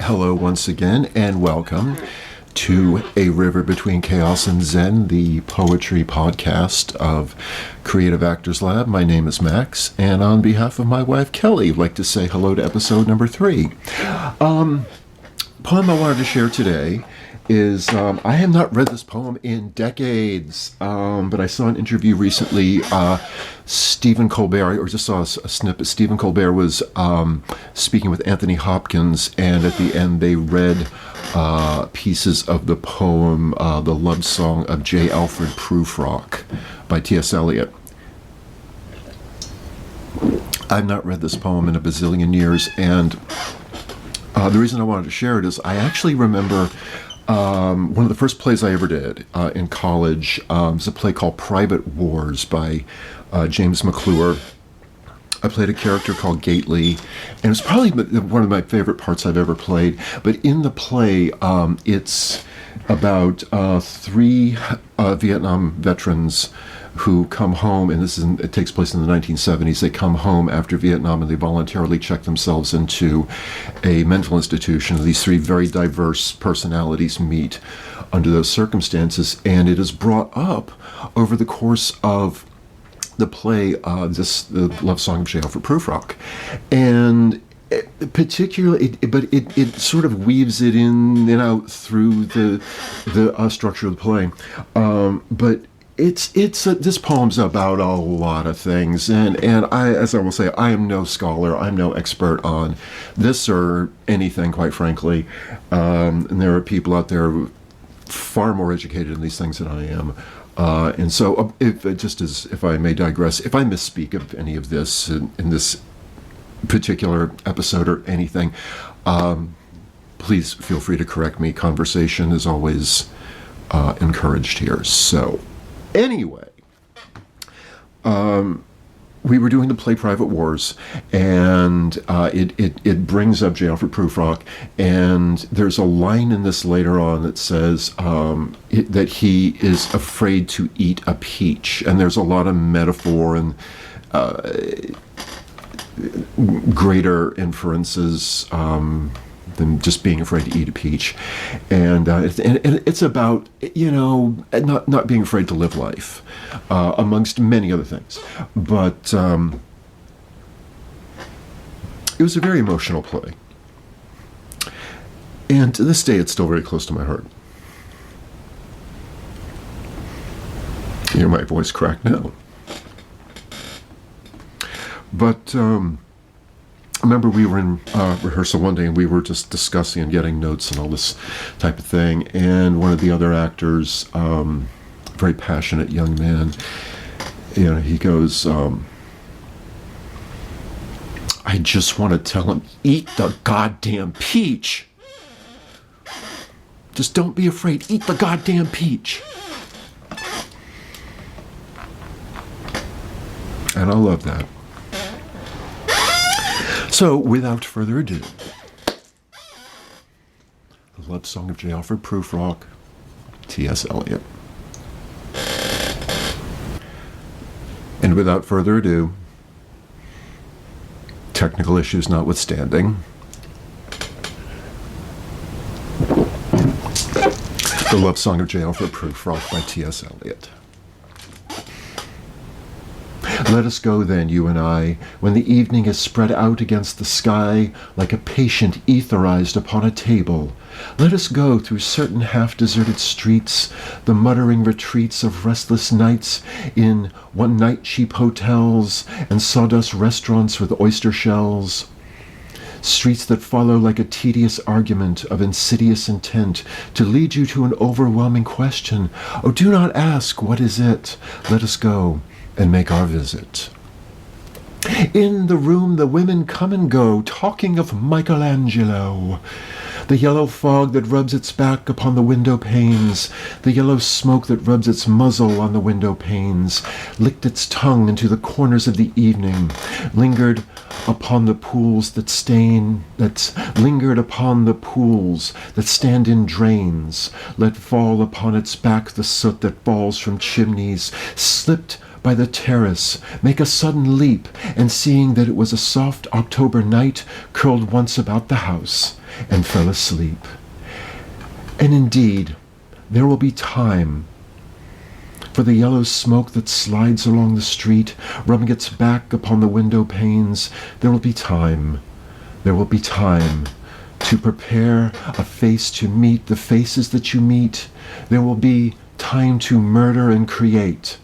Hello once again, and welcome to A River Between Chaos and Zen, the poetry podcast of Creative Actors Lab. My name is Max, and on behalf of my wife Kelly, I'd like to say hello to episode number 3. Poem I wanted to share today is, I have not read this poem in decades, but I saw an interview recently. Stephen Colbert, or just saw a snippet. Stephen Colbert was speaking with Anthony Hopkins, and at the end they read pieces of the poem, The Love Song of J. Alfred Prufrock by T.S. Eliot. I've not read this poem in a bazillion years, and the reason I wanted to share it is I actually remember one of the first plays I ever did in college was a play called Private Wars by James McClure. I played a character called Gately, and it was probably one of my favorite parts I've ever played. But in the play, it's about 3 Vietnam veterans who come home, and it takes place in the 1970s. They come home after Vietnam, and they voluntarily check themselves into a mental institution. These 3 very diverse personalities meet under those circumstances, and it is brought up over the course of the play, the Love Song of J. Alfred Prufrock, and it sort of weaves it in and out through the structure of the play, but this poem's about a lot of things, and I, as I will say, I am no scholar, I'm no expert on this or anything, quite frankly, and there are people out there far more educated in these things than I am. And so, if I may digress, if I misspeak of any of this in this particular episode or anything, please feel free to correct me. Conversation is always encouraged here. So, anyway, we were doing the play Private Wars, and it brings up J. Alfred Prufrock, and there's a line in this later on that says that he is afraid to eat a peach, and there's a lot of metaphor and greater inferences than just being afraid to eat a peach, and it's about not being afraid to live life, amongst many other things. But it was a very emotional play, and to this day, it's still very close to my heart. You hear my voice crack now, but. I remember we were in rehearsal one day, and we were just discussing and getting notes and all this type of thing, and one of the other actors, very passionate young man, he goes, I just want to tell him, eat the goddamn peach. Just don't be afraid, eat the goddamn peach. And I love that. So, without further ado, The Love Song of J. Alfred Prufrock, T.S. Eliot. And without further ado, technical issues notwithstanding, The Love Song of J. Alfred Prufrock by T.S. Eliot. Let us go then, you and I, when the evening is spread out against the sky like a patient etherized upon a table. Let us go through certain half-deserted streets, the muttering retreats of restless nights in one-night cheap hotels and sawdust restaurants with oyster shells. Streets that follow like a tedious argument of insidious intent to lead you to an overwhelming question. Oh, do not ask, what is it? Let us go and make our visit. In the room the women come and go, talking of Michelangelo. The yellow fog that rubs its back upon the window panes, the yellow smoke that rubs its muzzle on the window panes, licked its tongue into the corners of the evening, lingered upon the pools that stand in drains, let fall upon its back the soot that falls from chimneys, slipped by the terrace, make a sudden leap, and seeing that it was a soft October night, curled once about the house, and fell asleep. And indeed, there will be time for the yellow smoke that slides along the street, rubbing its back upon the window panes. There will be time. There will be time to prepare a face to meet the faces that you meet. There will be time to murder and create.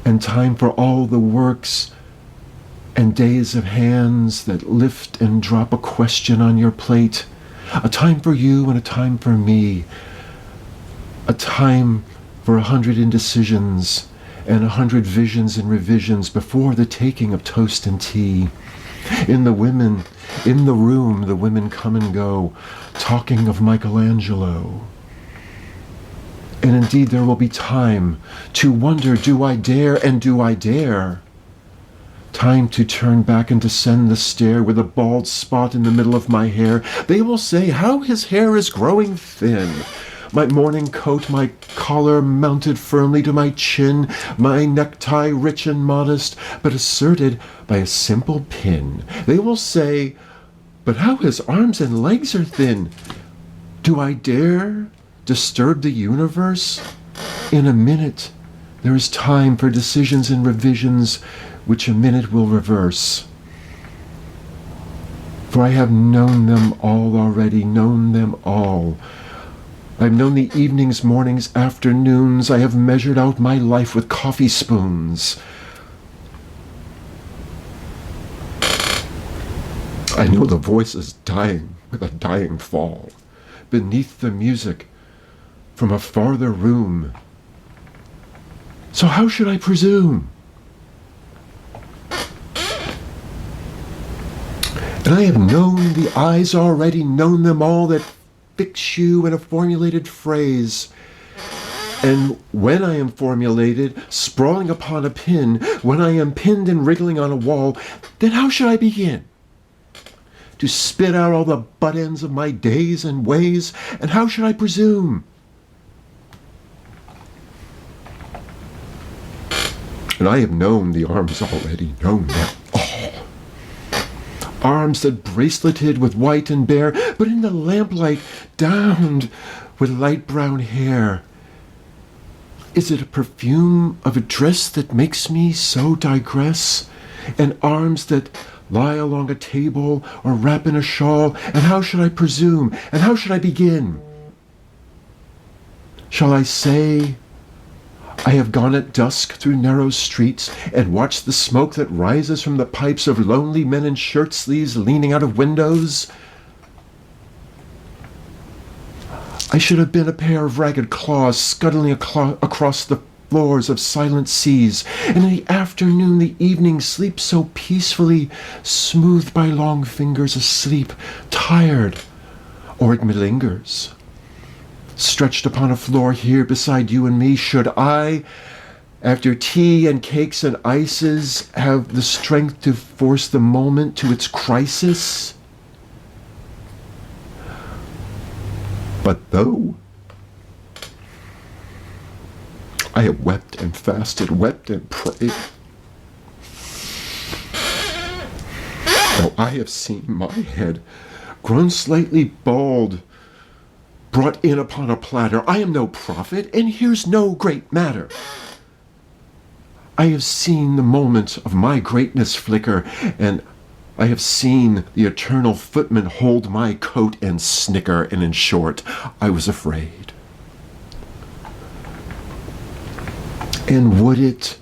And time for all the works and days of hands that lift and drop a question on your plate. A time for you and a time for me. A time for 100 indecisions and 100 visions and revisions before the taking of toast and tea. In the room, the women come and go, talking of Michelangelo. And indeed, there will be time to wonder, do I dare and do I dare? Time to turn back and descend the stair with a bald spot in the middle of my hair. They will say, how his hair is growing thin. My morning coat, my collar mounted firmly to my chin, my necktie rich and modest, but asserted by a simple pin. They will say, but how his arms and legs are thin. Do I dare disturb the universe? In a minute, there is time for decisions and revisions, which a minute will reverse. For I have known them all already, known them all. I've known the evenings, mornings, afternoons. I have measured out my life with coffee spoons. I know the voices dying with a dying fall beneath the music from a farther room. So how should I presume? And I have known the eyes already, known them all that fix you in a formulated phrase. And when I am formulated, sprawling upon a pin, when I am pinned and wriggling on a wall, then how should I begin? To spit out all the butt ends of my days and ways, and how should I presume? And I have known the arms already, known them all. Arms that braceleted with white and bare, but in the lamplight downed with light brown hair. Is it a perfume of a dress that makes me so digress? And arms that lie along a table or wrap in a shawl? And how should I presume? And how should I begin? Shall I say, I have gone at dusk through narrow streets and watched the smoke that rises from the pipes of lonely men in shirt sleeves leaning out of windows? I should have been a pair of ragged claws scuttling across the floors of silent seas, and in the afternoon the evening sleeps so peacefully, smoothed by long fingers asleep, tired, or it malingers. Stretched upon a floor here beside you and me, should I, after tea and cakes and ices, have the strength to force the moment to its crisis? But though I have wept and fasted, wept and prayed, though I have seen my head grown slightly bald, brought in upon a platter, I am no prophet, and here's no great matter. I have seen the moment of my greatness flicker, and I have seen the eternal footman hold my coat and snicker, and in short, I was afraid. And would it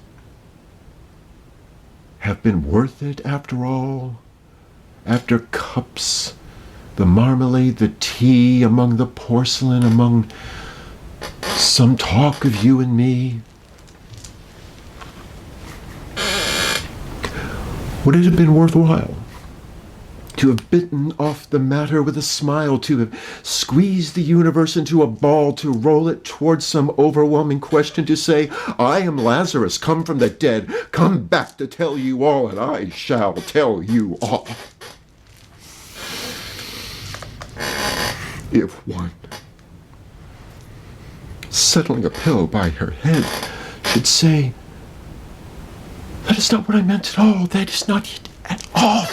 have been worth it after all? After cups, the marmalade, the tea, among the porcelain, among some talk of you and me? Would it have been worthwhile to have bitten off the matter with a smile, to have squeezed the universe into a ball, to roll it towards some overwhelming question, to say, I am Lazarus, come from the dead, come back to tell you all, and I shall tell you all? If one, settling a pillow by her head, should say, that is not what I meant at all, that is not it at all.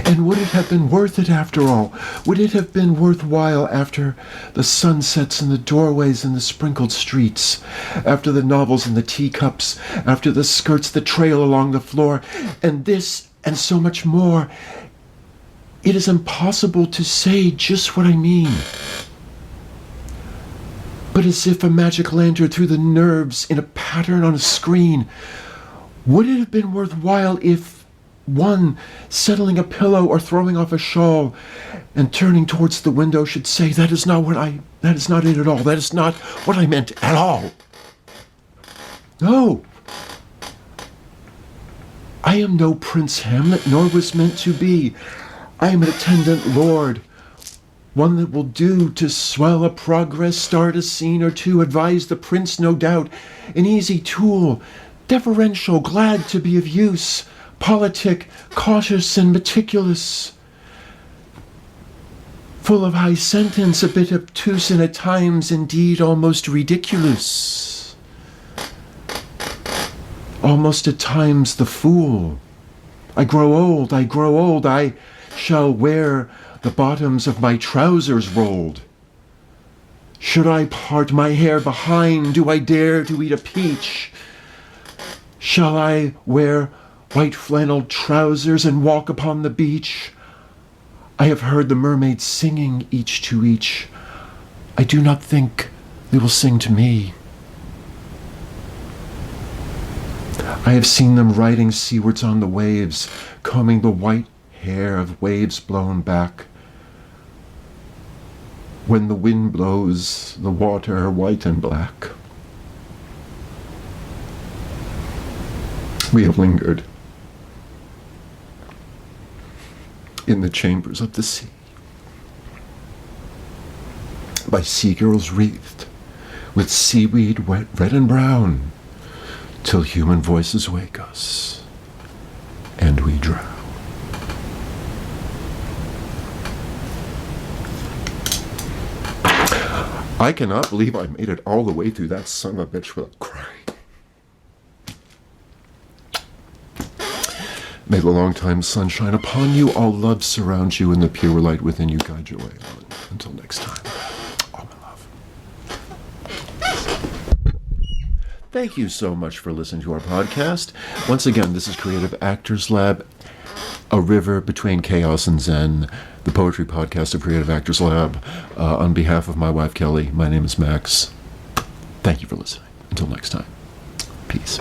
And would it have been worth it after all? Would it have been worthwhile after the sunsets in the doorways and the sprinkled streets, after the novels in the teacups, after the skirts that trail along the floor, and this and so much more? It is impossible to say just what I mean. But as if a magic lantern through the nerves in a pattern on a screen, would it have been worthwhile if one, settling a pillow or throwing off a shawl and turning towards the window, should say, that is not it at all. That is not what I meant at all. No. I am no Prince Hamlet, nor was meant to be. I am an attendant lord, one that will do to swell a progress, start a scene or two, advise the prince, no doubt, an easy tool, deferential, glad to be of use, politic, cautious and meticulous, full of high sentence, a bit obtuse, and at times indeed almost ridiculous. Almost at times the fool. I grow old, I shall wear the bottoms of my trousers rolled. Should I part my hair behind, do I dare to eat a peach? Shall I wear white flannel trousers and walk upon the beach? I have heard the mermaids singing each to each. I do not think they will sing to me. I have seen them riding seawards on the waves, combing the white hair of waves blown back. When the wind blows, the water white and black. We have lingered in the chambers of the sea, by sea girls wreathed with seaweed wet red and brown, till human voices wake us and we drown. I cannot believe I made it all the way through that son of a bitch without crying. May the long-time sun shine upon you, all love surround you, and the pure light within you guide your way on. Until next time, all my love. Thank you so much for listening to our podcast. Once again, this is Creative Actors Lab, a river between chaos and zen, the poetry podcast of Creative Actors Lab. On behalf of my wife, Kelly, my name is Max. Thank you for listening. Until next time, peace.